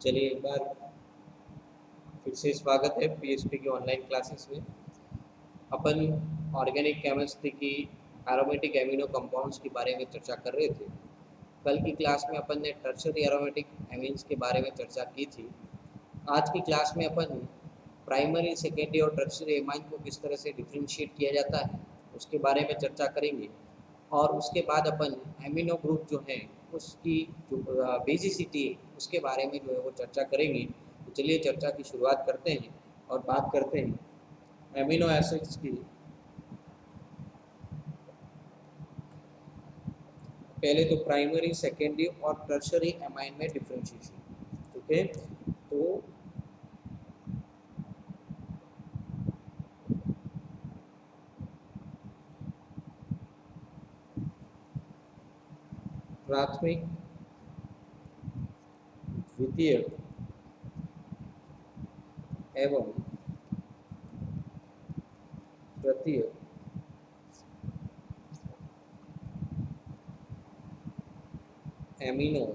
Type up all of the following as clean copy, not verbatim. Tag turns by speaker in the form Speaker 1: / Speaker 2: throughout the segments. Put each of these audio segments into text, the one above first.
Speaker 1: चलिए एक बार फिर से स्वागत है पीएचपी की ऑनलाइन क्लासेस में। अपन ऑर्गेनिक केमिस्ट्री की एरोमेटिक एमिनो कंपाउंड्स के बारे में चर्चा कर रहे थे। कल की क्लास में अपन ने टर्शरी एरोमेटिक एमिन्स के बारे में चर्चा की थी। आज की क्लास में अपन प्राइमरी, सेकेंडरी और टर्शरी एमाइन को किस तरह से डिफ्रेंशिएट किया जाता है उसके बारे में चर्चा करेंगे। और उसके बाद अपन एमिनो ग्रुप जो है उसकी जो बेसिसिटी है उसके बारे में जो है वो चर्चा करेंगे। तो चलिए चर्चा की शुरुआत करते हैं और बात करते हैं एमिनो एसिड्स की। पहले तो प्राइमरी, सेकेंडरी और टर्शरी एमाइन में डिफ्रेंशिएशन। ठीक है, तो प्राथमिक, द्वितीय एवं तृतीय एमिनो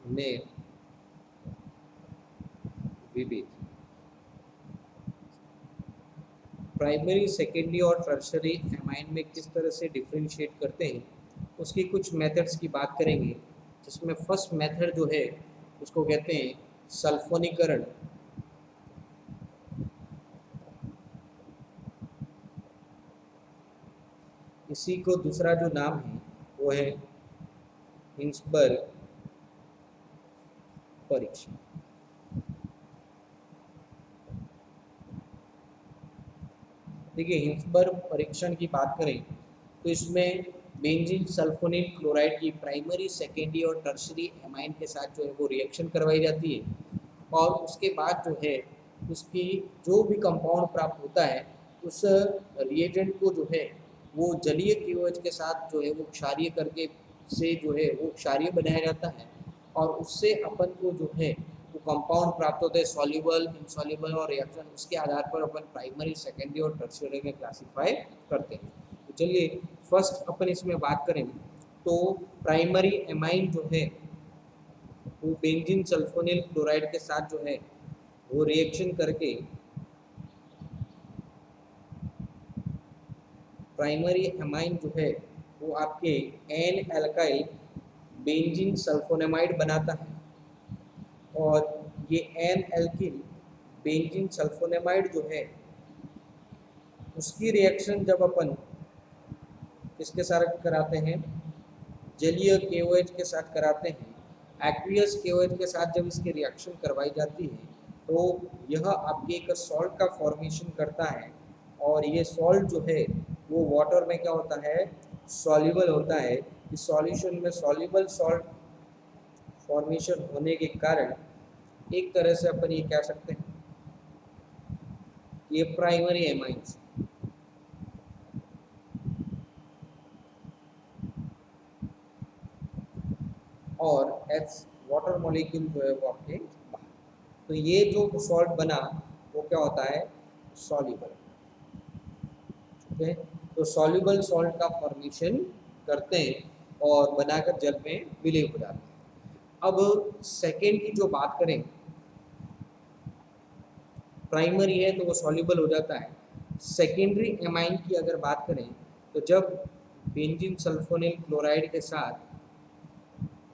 Speaker 1: में विविध प्राइमरी, सेकेंडरी और टर्शरी एमाइन में किस तरह से डिफ्रेंशिएट करते हैं उसकी कुछ मेथड्स की बात करेंगे। जिसमें फर्स्ट मेथड जो है उसको कहते हैं सल्फोनीकरण। इसी को दूसरा जो नाम है वो है हिंसबर्ग परीक्षण। देखिए, हिंसबर्ग परीक्षण की बात करें तो इसमें बेंजीन सल्फोनिल क्लोराइड की प्राइमरी, सेकेंडरी और टर्शरी एमाइन के साथ जो है वो रिएक्शन करवाई जाती है। और उसके बाद जो है उसकी जो भी कंपाउंड प्राप्त होता है उस रिएजेंट को जो है वो जलीय केओएच के साथ जो है वो क्षारीय करके से जो है वो क्षारीय बनाया जाता है। और उससे अपन को जो है वो कंपाउंड प्राप्त होते हैं, सॉल्युबल, इनसॉल्युबल और रिएक्शन। उसके आधार पर अपन प्राइमरी, सेकेंडरी और टर्शियरी में क्लासीफाई करते हैं। तो चलिए फर्स्ट अपन इसमें बात करें तो प्राइमरी एमाइन जो है वो बेंजीन सल्फोनिल क्लोराइड के साथ जो है वो रिएक्शन करके प्राइमरी एमाइन जो है वो आपके एन एल्काइल बेंजीन सल्फोनेमाइड बनाता है। और ये एन एल्किल बेंजीन सल्फोनेमाइड जो है उसकी रिएक्शन जब अपन किसके साथ कराते हैं, जलीय केओएच के साथ कराते हैं। एक्वियस केओएच के साथ जब इसकी रिएक्शन करवाई जाती है तो यह आपके एक सॉल्ट का फॉर्मेशन करता है। और ये सॉल्ट जो है वो वाटर में क्या होता है, सॉल्युबल होता है। इस सॉल्यूशन में सॉल्युबल सॉल्ट फॉर्मेशन होने के कारण एक तरह से अपन ये कह सकते हैं ये प्राइमरी एमाइंस और एच वाटर मॉलिक्यूल जो है वो आपके बाहर। तो ये जो सॉल्ट बना वो क्या होता है, सॉल्युबल। ठीक है, तो सॉल्युबल सॉल्ट का फॉर्मेशन करते हैं और बनाकर जल में विलीन हो जाते हैं। अब सेकेंड की जो बात करें, प्राइमरी है तो वो सॉल्युबल हो जाता है। सेकेंडरी एमाइन की अगर बात करें तो जब बेंजीन सल्फोनिल क्लोराइड के साथ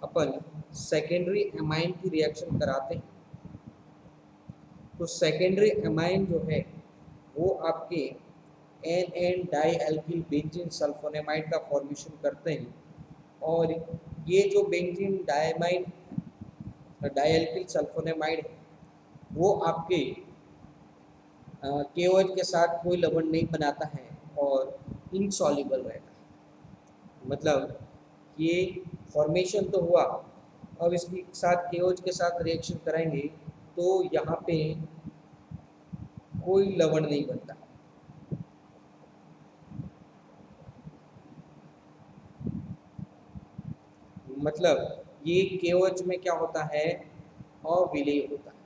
Speaker 1: अपन सेकेंडरी एमाइन की रिएक्शन कराते हैं तो सेकेंडरी एमाइन जो है वो आपके N N dialkyl benzene sulfonamide का फॉर्मेशन करते हैं। और ये जो benzene diamine dialkyl sulfonamide है वो आपके केओएच के साथ कोई लवण नहीं बनाता है और इनसॉल्युबल रहता है। मतलब ये फॉर्मेशन तो हुआ, अब इसके साथ केओएच के साथ रिएक्शन कराएंगे तो यहाँ पे कोई लवण नहीं बनता। मतलब ये केओएच में क्या होता है, अविलेय होता है।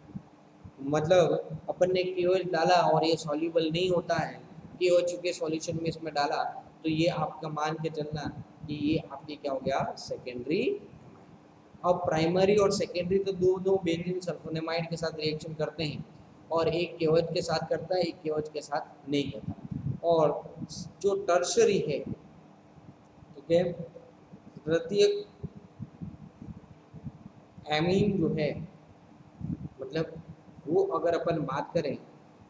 Speaker 1: मतलब अपन ने केओएच डाला और ये सॉल्युबल नहीं होता है, केओएच के सॉल्यूशन में इसमें डाला तो ये आपका मान के चलना कि ये आपके क्या हो गया, सेकेंडरी। अब प्राइमरी और सेकेंडरी तो दोनों बेंजीन सल्फोनेमाइड के साथ रिएक्शन करते हैं, और एक KOH के साथ करता है, एक KOH के साथ नहीं करता। और जो टर्शरी है, ठीक है, तृतीयक एमीन जो है, मतलब वो अगर अपन बात करें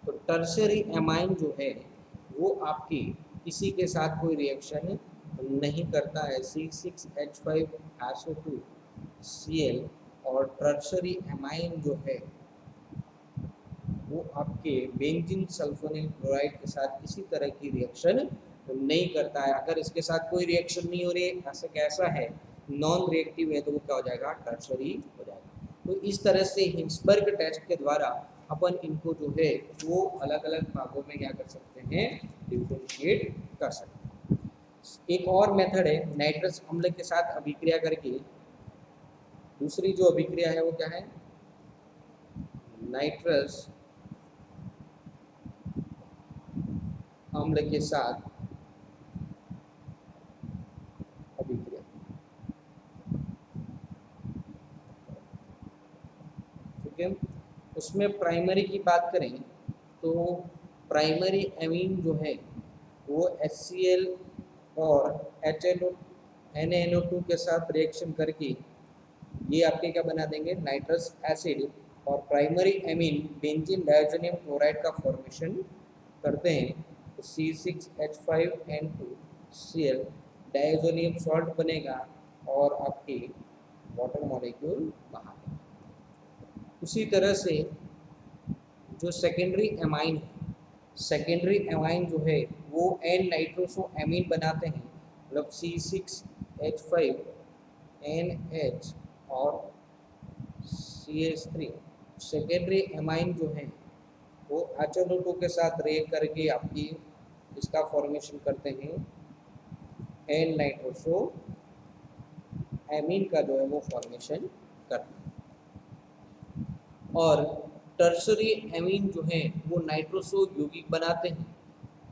Speaker 1: तो टर्शरी एमाइन जो है वो आपकी किसी के साथ कोई रिएक्शन नहीं करता है, C6H5SO2Cl। और टर्शरी एमाइन जो है वो आपके बेंजीन सल्फोनिल क्लोराइड के साथ किसी तरह की रिएक्शन नहीं करता है। अगर इसके साथ कोई रिएक्शन नहीं हो रही है, ऐसा कैसा है, नॉन रिएक्टिव है, तो वो क्या हो जाएगा, टर्शरी हो जाएगा। तो इस तरह से हिंसबर्ग टेस्ट के द्वारा अपन इनको जो है वो अलग अलग भागों में क्या कर सकते हैं, डिफरेंशिएट कर सकते हैं। एक और मेथड है नाइट्रस अम्ल के साथ अभिक्रिया करके। दूसरी जो अभिक्रिया है वो क्या है, नाइट्रस अम्ल के साथ अभिक्रिया। ठीक है, उसमें प्राइमरी की बात करें तो प्राइमरी एमीन जो है वो HCl और NaNO2 के साथ रिएक्शन करके ये आपके क्या बना देंगे, नाइट्रस एसिड। और primary amine benzene diazonium chloride का फॉर्मेशन करते हैं, तो C6H5N2Cl डायज़ोनियम सॉल्ट बनेगा और आपके वाटर मॉलिक्यूल बाहर। उसी तरह से जो सेकेंडरी एमाइन है, सेकेंडरी एमाइन जो है वो एन नाइट्रोसो एमीन बनाते हैं, मतलब C6H5NH और CH3। सेकेंडरी एमाइन जो है वो HNO2 के साथ रिएक्ट करके आपकी इसका फॉर्मेशन करते हैं, एन नाइट्रोसो एमीन का जो है वो फॉर्मेशन करते हैं। और टर्शरी एमीन जो है वो नाइट्रोसो यौगिक बनाते हैं,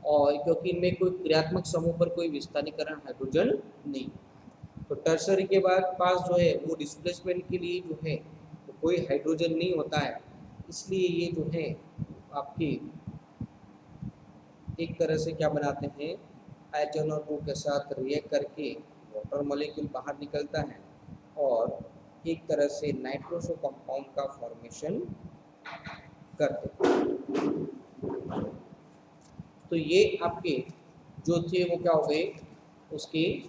Speaker 1: और क्योंकि इनमें कोई क्रियात्मक समूह पर कोई विस्थानीकरण हाइड्रोजन नहीं, तो टर्शरी के बाद पास जो है वो डिस्प्लेसमेंट के लिए जो है तो कोई हाइड्रोजन नहीं होता है, इसलिए ये जो है आपकी एक तरह से क्या बनाते हैं, HNO2 के साथ रिएक्ट करके वाटर मॉलिक्यूल बाहर निकलता है और एक तरह से नाइट्रोसो कंपाउंड का फॉर्मेशन करते हैं। तो ये आपके जो थे वो क्या हो गए, उसके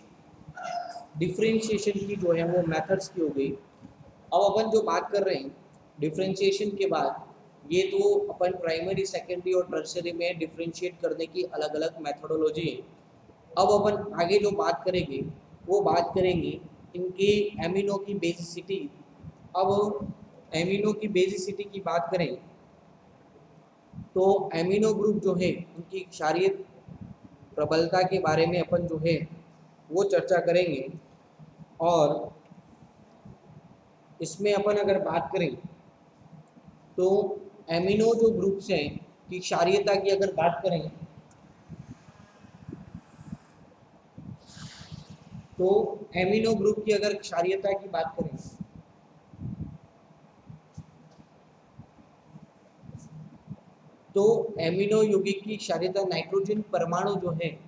Speaker 1: डिफरेंशिएशन की जो है वो मेथड्स की हो गई। अब अपन जो बात कर रहे हैं डिफरेंशिएशन के बाद, ये तो अपन प्राइमरी सेकेंडरी और टर्शरी में डिफरेंशिएट करने की अलग अलग मेथोडोलॉजी है। अब अपन आगे जो बात करेंगे वो बात करेंगे इनके एमिनो की बेसिसिटी। अब एमिनो की बेसिसिटी की बात करें तो एमिनो ग्रुप जो है उनकी क्षारीय प्रबलता के बारे में अपन जो है वो चर्चा करेंगे। और इसमें अपन अगर बात करें तो एमिनो जो ग्रुप्स हैं की क्षारीयता की अगर बात करें तो एमिनो ग्रुप की अगर क्षारीयता की बात करें तो एमिनो यौगिक की क्षारीयता नाइट्रोजन परमाणु जो है,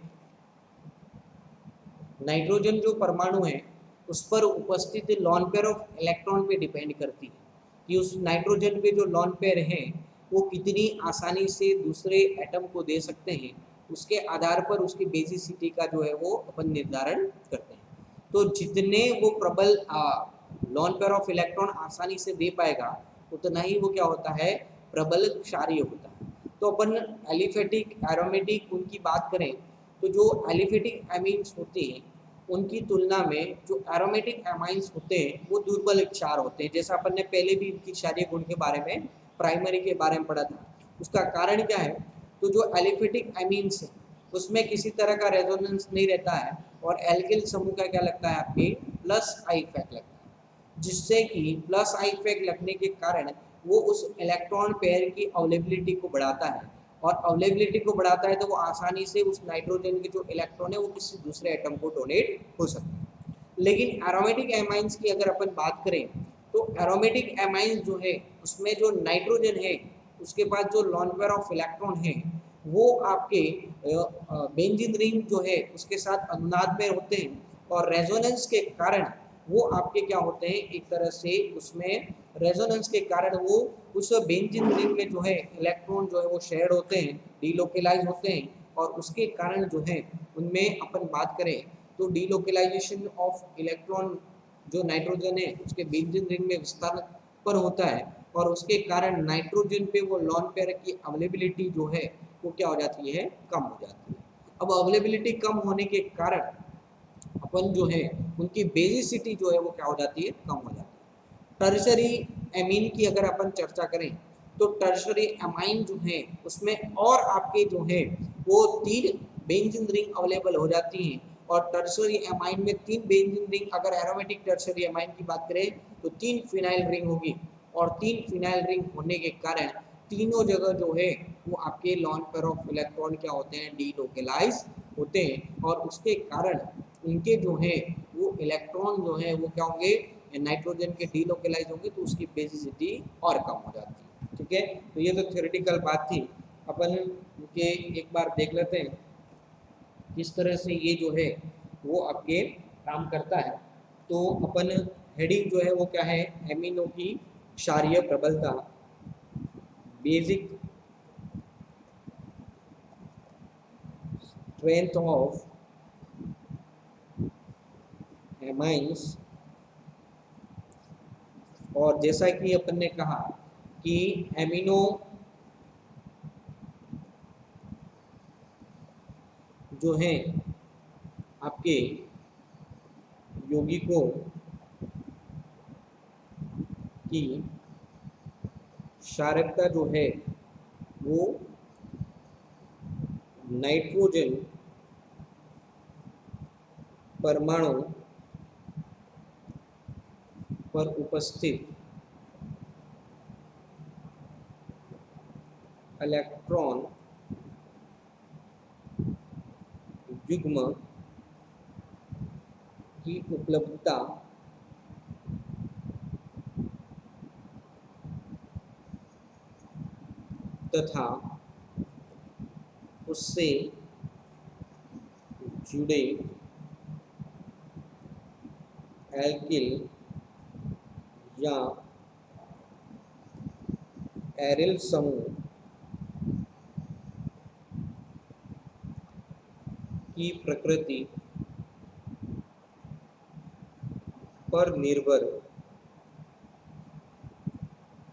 Speaker 1: नाइट्रोजन जो परमाणु है उस पर उपस्थित लॉन पेयर ऑफ इलेक्ट्रॉन पे डिपेंड करती है कि उस नाइट्रोजन पे जो लॉन पेयर हैं वो कितनी आसानी से दूसरे एटम को दे सकते हैं, उसके आधार पर उसकी बेसिसिटी का जो है वो अपन निर्धारण करते हैं। तो जितने वो प्रबल लॉन पेयर ऑफ इलेक्ट्रॉन आसानी से दे पाएगा उतना ही वो क्या होता है, प्रबल क्षारीय होता है। तो अपन एलिफेटिक एरोमेटिक उनकी बात करें तो जो एलिफेटिक एमीन्स होते हैं उनकी तुलना में जो एरोमेटिक एमाइंस होते हैं वो दुर्बल क्षार होते हैं, जैसा अपन ने पहले भी इनकी क्षारीय गुण के बारे में प्राइमरी के बारे में पढ़ा था। उसका कारण क्या है, तो जो एलिफेटिक एमीन्स है उसमें किसी तरह का रेजोनेंस नहीं रहता है और एल्किल समूह का क्या लगता है, आपके प्लस आई इफेक्ट लगता है, जिससे कि प्लस आई इफेक्ट लगने के कारण वो उस इलेक्ट्रॉन पेयर की अवेलेबिलिटी को बढ़ाता है और अवेलेबिलिटी को बढ़ाता है तो वो आसानी से उस नाइट्रोजन के जो इलेक्ट्रॉन है वो किसी दूसरे एटम को डोनेट हो सकते हैं। लेकिन एरोमेटिक एमाइंस की अगर अपन बात करें तो एरोमेटिक एमाइंस जो है उसमें जो नाइट्रोजन है उसके पास जो लॉन पेयर ऑफ इलेक्ट्रॉन है वो आपके बेंजीन रिंग जो है उसके साथ अनुनाद में होते हैं और रेजोनेंस के कारण वो आपके क्या होते हैं, एक तरह से उसमें रेजोनेंस के कारण वो उस बेंजीन रिंग में जो है इलेक्ट्रॉन जो है वो शेयर्ड होते हैं, डीलोकेलाइज होते हैं और उसके कारण जो है उनमें अपन बात करें तो डीलोकेलाइजेशन ऑफ इलेक्ट्रॉन जो नाइट्रोजन है उसके बेंजीन रिंग में विस्तार पर होता है और उसके कारण नाइट्रोजन पे वो लॉन पेयर की अवेलेबिलिटी जो है वो क्या हो जाती है, कम हो जाती है। अब अवेलेबिलिटी कम होने के कारण अपन जो है उनकी बेसिसिटी जो है वो क्या हो जाती है, कम हो जाती है। टर्शरी एमीन की अगर अपन चर्चा करें तो टर्शरी एमाइन जो है उसमें और आपके जो है वो 3 बेंजीन रिंग अवेलेबल हो जाती हैं और टर्शरी एमाइन में 3 बेंजीन रिंग, अगर एरोमेटिक टर्शरी एमाइन की बात करें तो 3 फिनाइल रिंग होगी और 3 फिनाइल रिंग होने के कारण तीनों जगह जो है वो आपके लॉन पेयर ऑफ इलेक्ट्रॉन क्या होते हैं, डीलोकेलाइज होते हैं और उसके कारण उनके जो है वो इलेक्ट्रॉन जो है वो क्या होंगे, नाइट्रोजन के डीलोकेलाइज होंगे तो उसकी बेसिसिटी और कम हो जाती है। ठीक है, तो ये तो थ्योरेटिकल बात थी। अपन के एक बार देख लेते हैं किस तरह से ये जो है वो आपके काम करता है। तो अपन हेडिंग जो है वो क्या है, एमिनो की क्षारीय प्रबलता, बेसिक स्ट्रेंथ ऑफ एमाइंस। और जैसा कि अपन ने कहा कि एमिनो जो है आपके यौगिकों की क्षारकता जो है वो नाइट्रोजन परमाणु पर उपस्थित इलेक्ट्रॉन युग्म की उपलब्धता तथा उससे जुड़े एल्किल या एरिल समूह की प्रकृति पर निर्भर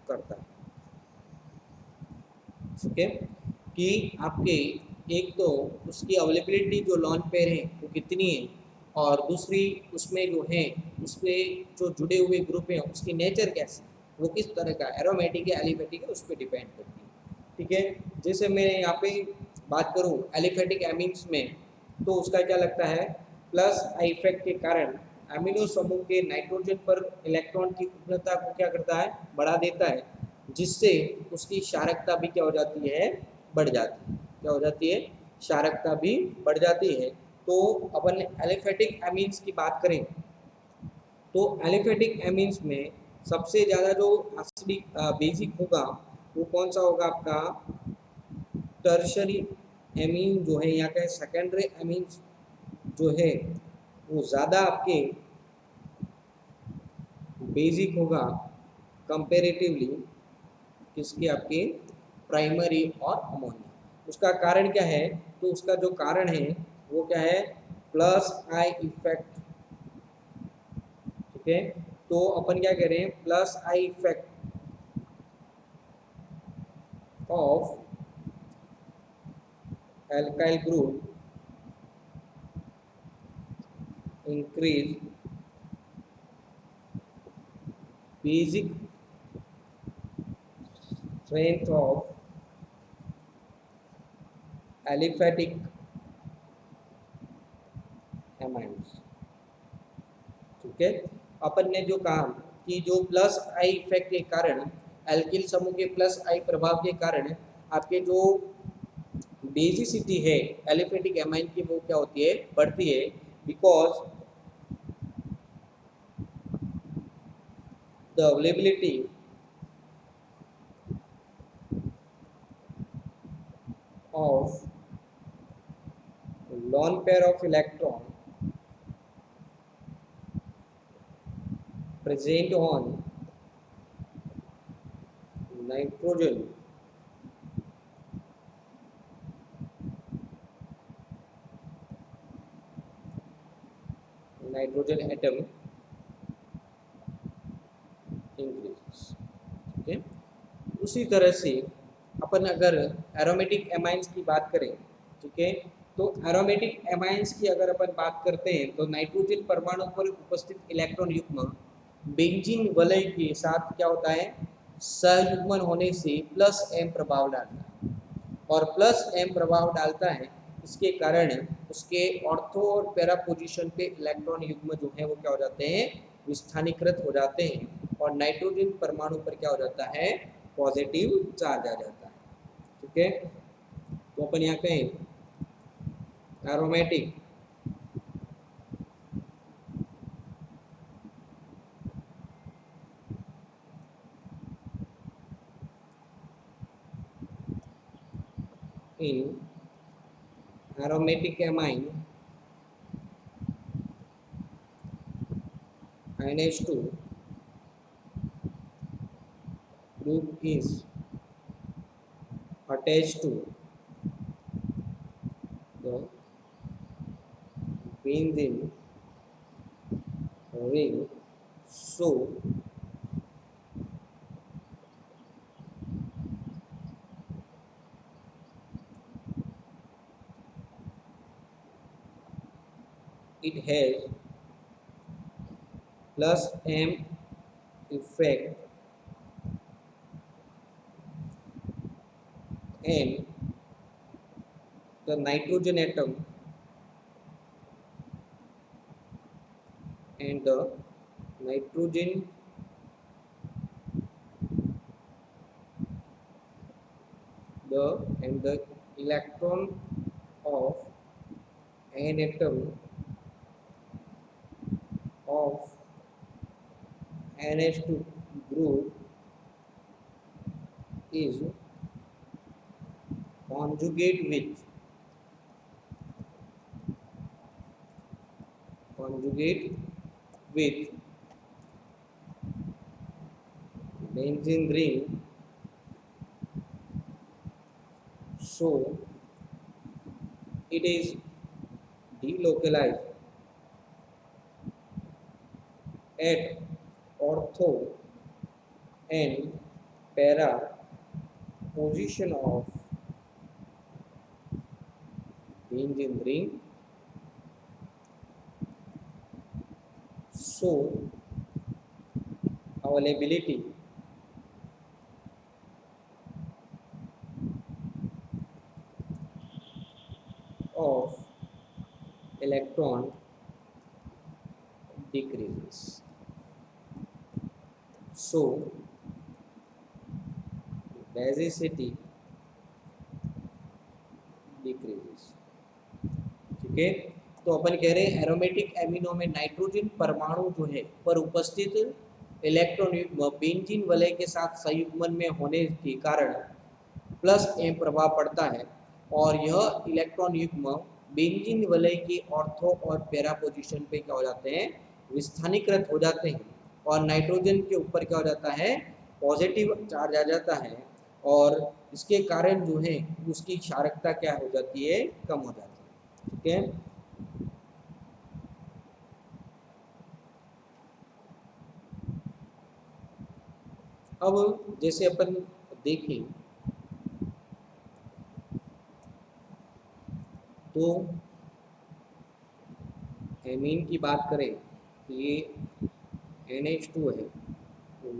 Speaker 1: करता है। ठीक है, कि आपके एक तो उसकी अवेलेबिलिटी जो लॉन पेयर है वो कितनी है और दूसरी उसमें जो है उसमें जो जुड़े हुए ग्रुप हैं उसकी नेचर कैसी, वो किस तरह का एरोमेटिक है एलिफेटिक है, उस पर डिपेंड करती है। ठीक है, जैसे मैं यहाँ पे बात करूँ एलिफेटिक एमीन्स में तो उसका क्या लगता है, प्लस आई इफेक्ट के कारण एमिनो समूह के नाइट्रोजन पर इलेक्ट्रॉन की उपलब्धता को क्या करता है, बढ़ा देता है, जिससे उसकी क्षारकता भी क्या हो जाती है, बढ़ जाती है। क्या हो जाती है, क्षारकता भी बढ़ जाती है। तो अपन एलिफेटिक एमीन्स की बात करें तो एलिफेटिक एमीन्स में सबसे ज़्यादा जो एसिडिक बेसिक होगा वो कौन सा होगा आपका, टर्शरी एमीन जो है यहाँ का सेकेंडरी एमीन्स जो है वो ज़्यादा आपके बेसिक होगा कंपेरेटिवली किसके, आपके प्राइमरी और अमोनिया। उसका कारण क्या है, तो उसका जो कारण है वो क्या है, प्लस आई इफेक्ट। ठीक है, तो अपन क्या कह रहे हैं, plus I effect of alkyl group increase basic strength of aliphatic amines। ठीक है, अपन ने जो कहा कि जो प्लस आई इफेक्ट के कारण एल्किल समूह के प्लस आई प्रभाव के कारण आपके जो बेसिसिटी है एलिफेटिक एमाइन की वो क्या होती है, बढ़ती है, because the availability of lone pair of electron present on nitrogen atom increases. ठीक है, उसी तरह से अपन अगर एरोमेटिक एमाइंस की बात करें, ठीक है, तो एरोमेटिक एमाइंस की अगर अपन बात करते हैं तो नाइट्रोजन परमाणु पर उपस्थित इलेक्ट्रॉन युग्म बेंजीन वलय के साथ क्या होता है, सहयुग्मन होने से प्लस एम प्रभाव डालता है, और प्लस एम प्रभाव डालता है, इसके कारण उसके ऑर्थो और पैरा पोजीशन पे इलेक्ट्रॉन युग्म जो है वो क्या हो जाते हैं, विस्थानीकृत हो जाते हैं, और नाइट्रोजन परमाणु पर क्या हो जाता है, पॉजिटिव चार्ज आ जाता है। ठीक है, तो अपन यहाँ कहें aromatic in aromatic amine NH2 group is attached to the benzene ring, so it has plus M effect and the nitrogen atom and the nitrogen and the electron of an atom of NH2 group is conjugate with benzene ring, so it is delocalized at ortho and para position of benzene ring, so availability of electron decreases. So basicity decreases. ठीक है, तो अपन कह रहे हैं aromatic amino में nitrogen परमाणु जो है पर उपस्थित इलेक्ट्रॉन युग्म बेंजीन वलय के साथ संयुग्मन में होने के कारण प्लस एम प्रभाव पड़ता है, और यह इलेक्ट्रॉन युग्म बेंजीन वलय के ऑर्थो और पैरा पोजीशन पे क्या हो जाते हैं, विस्थानीकृत हो जाते हैं, और नाइट्रोजन के ऊपर क्या हो जाता है, पॉजिटिव चार्ज आ जाता है, और इसके कारण जो है उसकी क्षारकता क्या हो जाती है, कम हो जाती है। ठीक है, अब जैसे अपन देखें तो एमीन की बात करें तो ये NH2 है,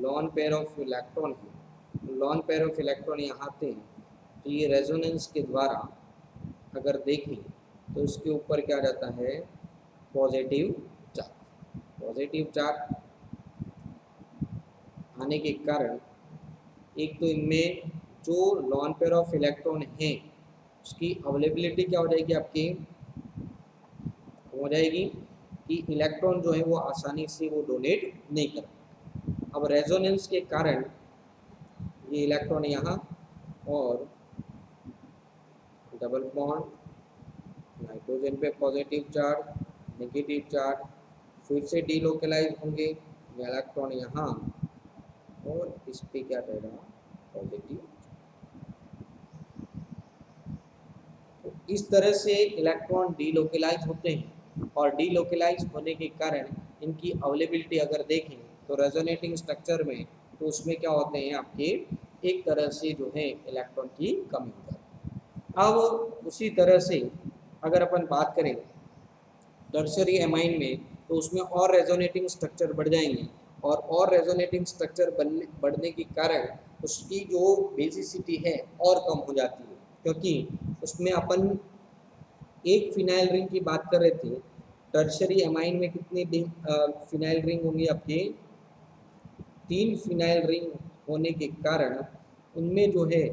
Speaker 1: लॉन पेयर ऑफ इलेक्ट्रॉन है, लॉन पेयर ऑफ इलेक्ट्रॉन यहाँ आते हैं, तो ये रेजोनेंस के द्वारा अगर देखें तो इसके ऊपर क्या जाता है, पॉजिटिव चार्ज आने के कारण एक तो इनमें जो लॉन पेयर ऑफ इलेक्ट्रॉन हैं उसकी अवेलेबिलिटी क्या हो जाएगी आपकी, हो जाएगी कि इलेक्ट्रॉन जो है वो आसानी से वो डोनेट नहीं कर। अब रेजोनेंस के कारण ये इलेक्ट्रॉन यहाँ और डबल बॉन्ड, नाइट्रोजन पे पॉजिटिव चार्ज, नेगेटिव चार्ज, फिर से डीलोकलाइज होंगे, ये इलेक्ट्रॉन यहाँ और इस पे क्या रहेगा, पॉजिटिव। तो इस तरह से इलेक्ट्रॉन डीलोकलाइज होते हैं और डीलोकलाइज होने के कारण इनकी अवेलेबिलिटी अगर देखें तो रेजोनेटिंग स्ट्रक्चर में, तो उसमें क्या होते हैं आपके, एक तरह से जो है इलेक्ट्रॉन की कमी हो जाती है। अब उसी तरह से अगर अपन बात करें टर्शरी एमाइन में, तो उसमें और रेजोनेटिंग स्ट्रक्चर बढ़ जाएंगे और रेजोनेटिंग स्ट्रक्चर बढ़ने के कारण उसकी जो बेसिसिटी है और कम हो जाती है, क्योंकि उसमें अपन एक फिनाइल रिंग की बात कर रहे थे। टर्शरी एमाइन में कितने फिनाइल रिंग होंगे आपके, 3 फिनाइल रिंग होने के कारण उनमें जो है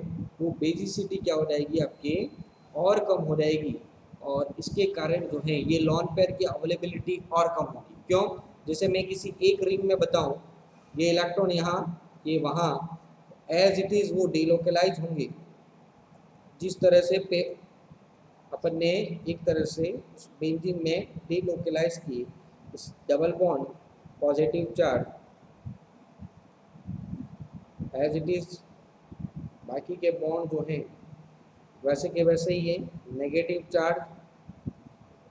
Speaker 1: वो बेसिसिटी क्या हो जाएगी आपके, और कम हो जाएगी और इसके कारण जो है ये लॉन पेयर की अवेलेबिलिटी और कम होगी। क्यों, जैसे मैं किसी एक रिंग में बताऊं, ये इलेक्ट्रॉन यहाँ, ये वहाँ, एज इट इज़ वो डीलोकलाइज होंगे। जिस तरह से अपन ने एक तरह से उस बेंजीन में डीलोकलाइज किए इस double bond positive charge as it is, बाकी के बॉन्ड जो हैं वैसे के वैसे ही है, नेगेटिव चार्ज।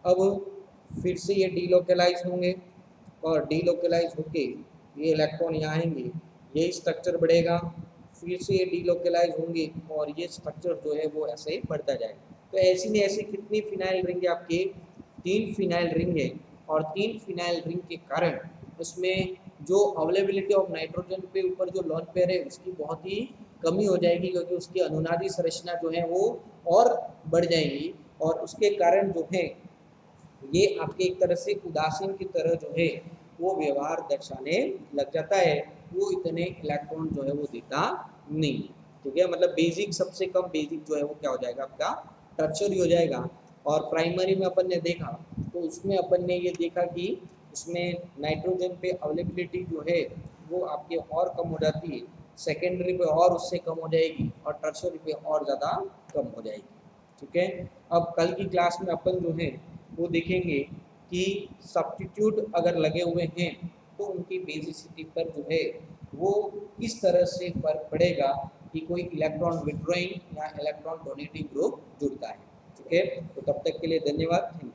Speaker 1: अब फिर से ये डीलोकलाइज होंगे और डीलोकलाइज होके ये इलेक्ट्रॉन यहाँ आएंगे, ये स्ट्रक्चर बढ़ेगा, फिर से ये डीलोकलाइज होंगे और ये स्ट्रक्चर जो है वो ऐसे बढ़ता जाएगा। तो ऐसी नहीं ऐसी कितनी फिनाइल रिंग है आपके, 3 फिनाइल रिंग है और 3 फिनाइल रिंग के कारण उसमें जो अवेलेबिलिटी ऑफ नाइट्रोजन पे ऊपर जो लॉन पेयर है उसकी बहुत ही कमी हो जाएगी, क्योंकि उसकी अनुनादी संरचना जो है वो और बढ़ जाएंगी और उसके कारण जो है ये आपके एक तरह से उदासीन की तरह जो है वो व्यवहार दर्शाने लग जाता है, वो इतने इलेक्ट्रॉन जो है वो देता नहीं है। ठीक है, मतलब बेसिक, सबसे कम बेसिक जो है वो क्या हो जाएगा आपका, टर्शरी हो जाएगा। और प्राइमरी में अपन ने देखा तो उसमें अपन ने ये देखा कि उसमें नाइट्रोजन पे अवेलेबिलिटी जो है वो आपके और कम हो जाती है, सेकेंडरी पे और उससे कम हो जाएगी और टर्शरी पे और ज़्यादा कम हो जाएगी। ठीक है, अब कल की क्लास में अपन जो है वो देखेंगे कि सब्स्टिट्यूट अगर लगे हुए हैं तो उनकी बेसिसिटी पर जो है वो किस तरह से फर्क पड़ेगा कि कोई इलेक्ट्रॉन विड्रॉइंग या इलेक्ट्रॉन डोनेटिंग ग्रुप जुड़ता है। ठीक है, तो तब तक के लिए धन्यवाद।